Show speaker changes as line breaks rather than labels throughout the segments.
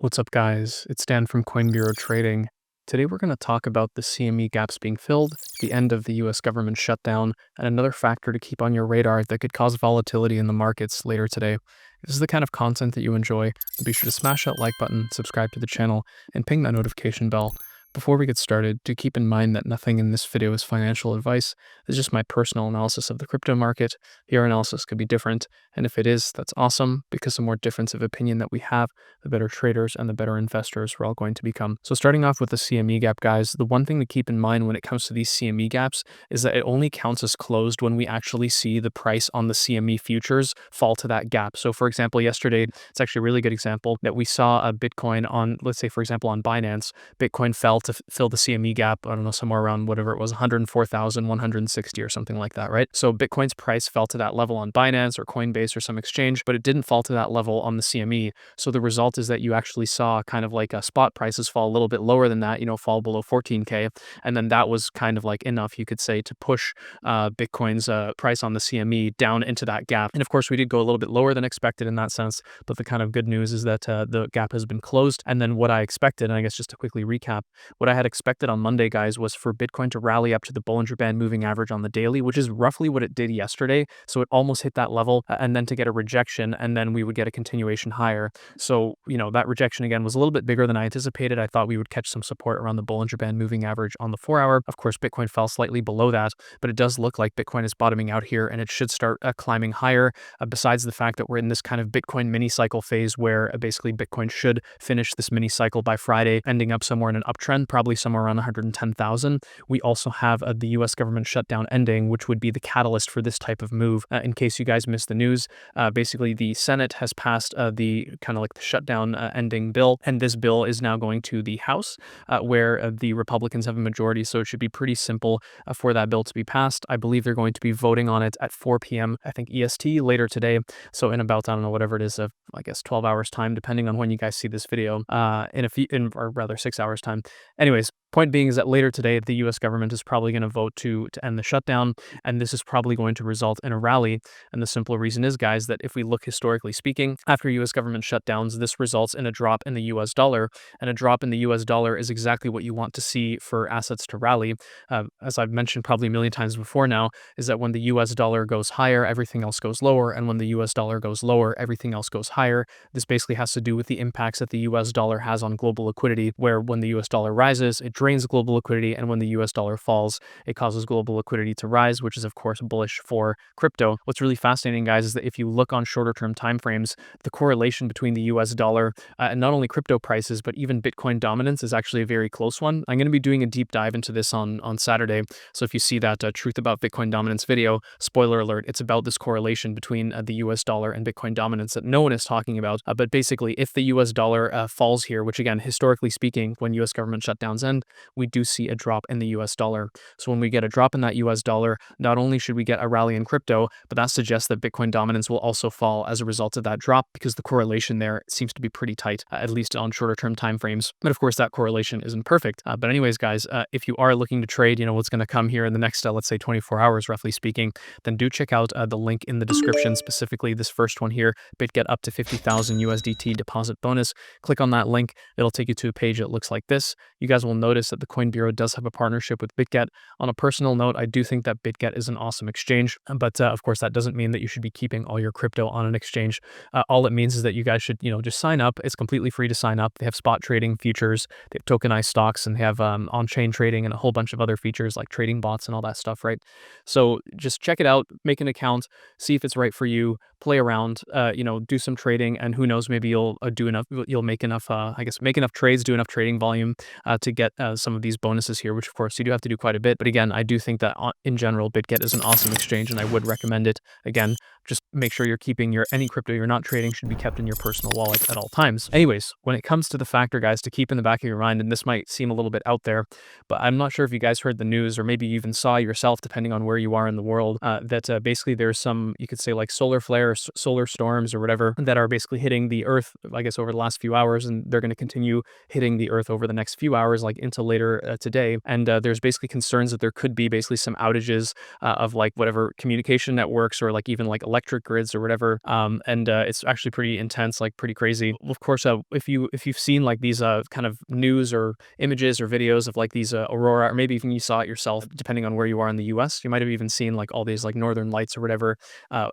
What's up, guys? It's Dan from Coin Bureau Trading. Today we're going to talk about the CME gaps being filled, the end of the US government shutdown, and another factor to keep on your radar that could cause volatility in the markets later today. If this is the kind of content that you enjoy, then be sure to smash that like button, subscribe to the channel, and ping that notification bell. Before we get started, do keep in mind that nothing in this video is financial advice. It's just my personal analysis of the crypto market. Your analysis could be different, and if it is, that's awesome, because the more difference of opinion that we have, the better traders and the better investors we're all going to become. So starting off with the CME gap, guys, the one thing to keep in mind when it comes to these CME gaps is that it only counts as closed when we actually see the price on the CME futures fall to that gap. So for example, yesterday, it's actually a really good example that we saw a Bitcoin on, let's say, for example, on Binance, Bitcoin fell to fill the CME gap, I don't know, somewhere around whatever it was, 104,160 or something like that, right? So Bitcoin's price fell to that level on Binance or Coinbase or some exchange, but it didn't fall to that level on the CME. So the result is that you actually saw kind of like spot prices fall a little bit lower than that, fall below 14K. And then that was kind of like enough, you could say, to push Bitcoin's price on the CME down into that gap. And of course, we did go a little bit lower than expected in that sense. But the kind of good news is that the gap has been closed. And then what I expected, and I guess just to quickly recap, what I had expected on Monday, guys, was for Bitcoin to rally up to the Bollinger Band moving average on the daily, which is roughly what it did yesterday. So it almost hit that level, and then to get a rejection, and then we would get a continuation higher. So, that rejection again was a little bit bigger than I anticipated. I thought we would catch some support around the Bollinger Band moving average on the 4-hour. Of course, Bitcoin fell slightly below that, but it does look like Bitcoin is bottoming out here, and it should start climbing higher, besides the fact that we're in this kind of Bitcoin mini cycle phase where basically Bitcoin should finish this mini cycle by Friday, ending up somewhere in an uptrend, probably somewhere around 110,000. We also have the US government shutdown ending, which would be the catalyst for this type of move. In case you guys missed the news, basically the Senate has passed the kind of like the shutdown ending bill, and this bill is now going to the House, where the Republicans have a majority, so it should be pretty simple for that bill to be passed. I believe they're going to be voting on it at 4 p.m., I think EST, later today, so in about, I don't know, whatever it is, I guess 12 hours time, depending on when you guys see this video, or rather 6 hours time. Anyways, point being is that later today, the US government is probably going to vote to end the shutdown, and this is probably going to result in a rally. And the simple reason is, guys, that if we look historically speaking, after US government shutdowns, this results in a drop in the US dollar, and a drop in the US dollar is exactly what you want to see for assets to rally. As I've mentioned probably a million times before now, is that when the US dollar goes higher, everything else goes lower, and when the US dollar goes lower, everything else goes higher. This basically has to do with the impacts that the US dollar has on global liquidity, where when the US dollar rises, it drains global liquidity, and when the US dollar falls, it causes global liquidity to rise, which is of course bullish for crypto. What's really fascinating, guys, is that if you look on shorter term timeframes, the correlation between the US dollar and not only crypto prices, but even Bitcoin dominance is actually a very close one. I'm going to be doing a deep dive into this on Saturday. So if you see that Truth About Bitcoin Dominance video, spoiler alert, it's about this correlation between the US dollar and Bitcoin dominance that no one is talking about. But basically, if the US dollar falls here, which again, historically speaking, when US government shutdowns end, we do see a drop in the US dollar. So when we get a drop in that US dollar, not only should we get a rally in crypto, but that suggests that Bitcoin dominance will also fall as a result of that drop, because the correlation there seems to be pretty tight, at least on shorter term timeframes. But of course, that correlation isn't perfect. But anyways, guys, if you are looking to trade, what's going to come here in the next, let's say 24 hours, roughly speaking, then do check out the link in the description, specifically this first one here, BitGet up to 50,000 USDT deposit bonus. Click on that link. It'll take you to a page that looks like this. You guys will notice that the Coin Bureau does have a partnership with BitGet. On a personal note, I do think that BitGet is an awesome exchange, but of course, that doesn't mean that you should be keeping all your crypto on an exchange. All it means is that you guys should, just sign up. It's completely free to sign up. They have spot trading futures, they have tokenized stocks, and they have on-chain trading and a whole bunch of other features like trading bots and all that stuff, right? So just check it out, make an account, see if it's right for you, play around, do some trading, and who knows, maybe you'll make enough, make enough trades, do enough trading volume to get some of these bonuses here, which of course you do have to do quite a bit. But again, I do think that in general, BitGet is an awesome exchange, and I would recommend it. Again, just make sure you're keeping any crypto you're not trading should be kept in your personal wallet at all times. Anyways, when it comes to the factor, guys, to keep in the back of your mind, and this might seem a little bit out there, but I'm not sure if you guys heard the news, or maybe you even saw yourself, depending on where you are in the world, that basically there's some, you could say, like solar flares, solar storms or whatever, that are basically hitting the earth, I guess, over the last few hours, and they're going to continue hitting the earth over the next few hours, like into later today. And there's basically concerns that there could be basically some outages of like whatever communication networks, or like even like electric grids or whatever. And it's actually pretty intense, like pretty crazy. Of course, if you've seen like these kind of news or images or videos of like these aurora, or maybe even you saw it yourself, depending on where you are in the U.S., you might have even seen like all these like northern lights or whatever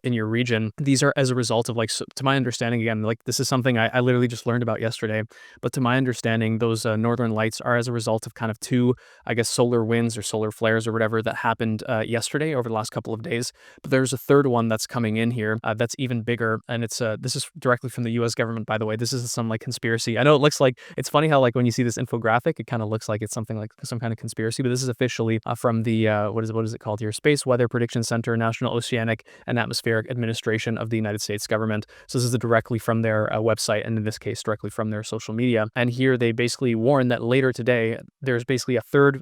in your region. These are as a result of like, so, to my understanding, again, like this is something I literally just learned about yesterday, but to my understanding, those northern lights are as a result of kind of two, I guess, solar winds or solar flares or whatever that happened yesterday over the last couple of days. But there's a third one that's coming in here that's even bigger, and it's this is directly from the U.S. government, by the way. This is some like conspiracy. I know it looks like, it's funny how like when you see this infographic, it kind of looks like it's something like some kind of conspiracy, but this is officially from the what is it called here? Space Weather Prediction Center, National Oceanic and Atmospheric Administration of the United States government. So this is directly from their website, and in this case, directly from their social media. And here they basically warn that later today, there's basically a third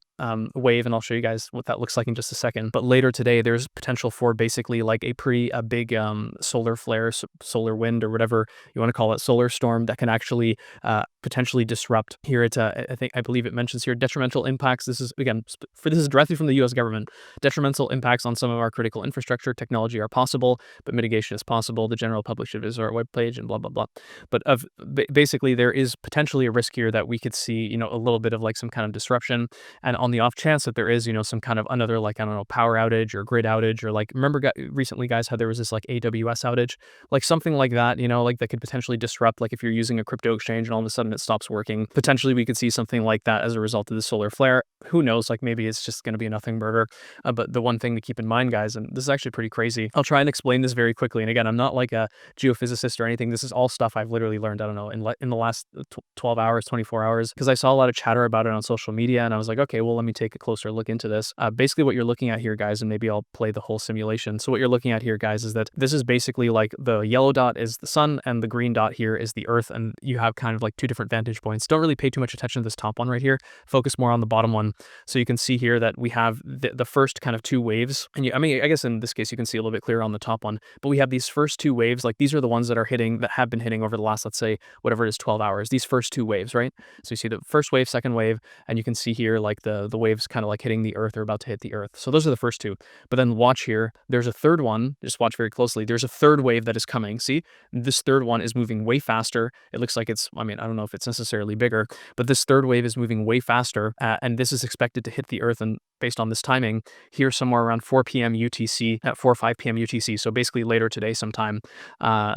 wave, and I'll show you guys what that looks like in just a second. But later today, there's potential for basically like a big solar flare, solar wind, or whatever you want to call it, solar storm that can actually potentially disrupt. Here it's I believe it mentions here detrimental impacts. This is again this is directly from the U.S. government. Detrimental impacts on some of our critical infrastructure technology are possible, but mitigation is possible. The general public should visit our webpage and blah blah blah. But basically there is potentially a risk here that we could see a little bit of like some kind of disruption, and on the off chance that there is some kind of another, like, I don't know, power outage or grid outage, or like, remember recently guys how there was this like AWS outage, like something like that, like that could potentially disrupt, like if you're using a crypto exchange and all of a sudden it stops working. Potentially we could see something like that as a result of the solar flare. Who knows, like maybe it's just going to be a nothing burger. But the one thing to keep in mind, guys, and this is actually pretty crazy, I'll try and explain this very quickly. And again, I'm not like a geophysicist or anything. This is all stuff I've literally learned, I don't know, in the last 12 hours, 24 hours, because I saw a lot of chatter about it on social media, and I was like, okay, well, let me take a closer look into this. Basically what you're looking at here, guys, and maybe I'll play the whole simulation. So what you're looking at here, guys, is that this is basically like the yellow dot is the sun and the green dot here is the earth, and you have kind of like two different vantage points. Don't really pay too much attention to this top one right here. Focus more on the bottom one. So you can see here that we have the first kind of two waves, and I mean, I guess in this case you can see a little bit clearer on the top one, but we have these first two waves, like these are the ones that have been hitting over the last, let's say, whatever it is, 12 hours, these first two waves, right? So you see the first wave, second wave, and you can see here like the waves kind of like hitting the earth or about to hit the earth. So those are the first two. But then watch here, there's a third one. Just watch very closely. There's a third wave that is coming. See, this third one is moving way faster. It looks like it's, I mean, I don't know if it's necessarily bigger, but this third wave is moving way faster, and this is expected to hit the earth, and based on this timing here, somewhere around 4 p.m. UTC, at 4 or 5 p.m. UTC, so basically later today sometime.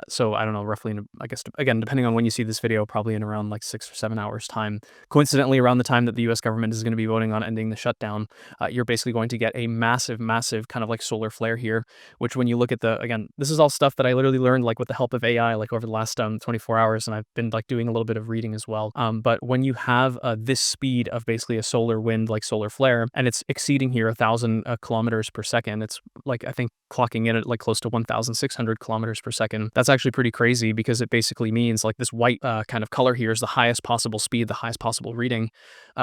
So I don't know, roughly, I guess, again, depending on when you see this video, probably in around like 6 or 7 hours time. Coincidentally, around the time that the U.S. government is going to be voting on ending the shutdown, you're basically going to get a massive kind of like solar flare here, which when you look at again, this is all stuff that I literally learned like with the help of AI, like over the last 24 hours, and I've been like doing a little bit of reading as well. But when you have this speed of basically a solar wind, like solar flare, and it's exceeding here 1,000 kilometers per second, it's like, I think, clocking in at like close to 1,600 kilometers per second. That's actually pretty crazy, because it basically means like this white kind of color here is the highest possible speed, the highest possible reading.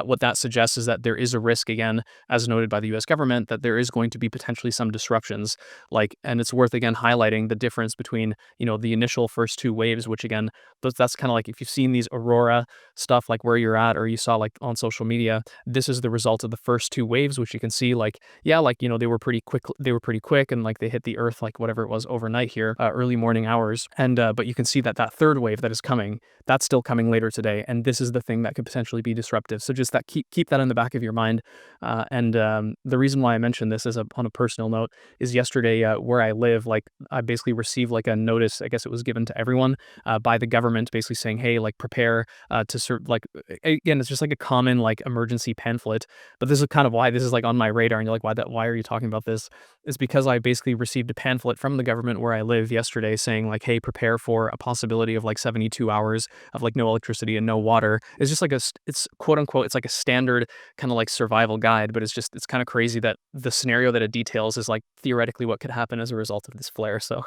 What that suggests is that there is a risk, again, as noted by the U.S. government, that there is going to be potentially some disruptions. Like, and it's worth again highlighting the difference between the initial first two waves, which again, that's kind of like, if you've seen these aurora stuff like where you're at, or you saw like on social media, this is the result of the first two waves, which you can see like, yeah, like they were pretty quick, and like they hit the earth like whatever it was overnight here, early morning hours, and but you can see that third wave that is coming, that's still coming later today, and this is the thing that could potentially be disruptive. So just that, keep that in the back of your mind. And the reason why I mentioned this on a personal note is yesterday, where I live, like I basically received like a notice, I guess it was given to everyone by the government, basically saying, hey, like prepare to serve, like, again, it's just like a common like emergency pamphlet. But this is kind of why this is like on my radar, and you're like, why are you talking about this? It's because I basically received a pamphlet from the government where I live yesterday saying like, hey, prepare for a possibility of like 72 hours of like no electricity and no water. It's just like it's quote unquote, it's like a standard kind of like survival guide, but it's kind of crazy that the scenario that it details is like theoretically what could happen as a result of this flare. So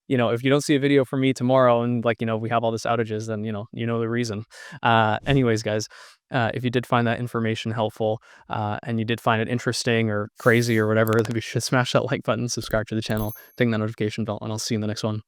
if you don't see a video from me tomorrow and like, we have all this outages, then, the reason. Anyways, guys, if you did find that information helpful, and you did find it interesting or crazy or whatever, then you should smash that like button, subscribe to the channel, ding that notification bell, and I'll see you in the next one.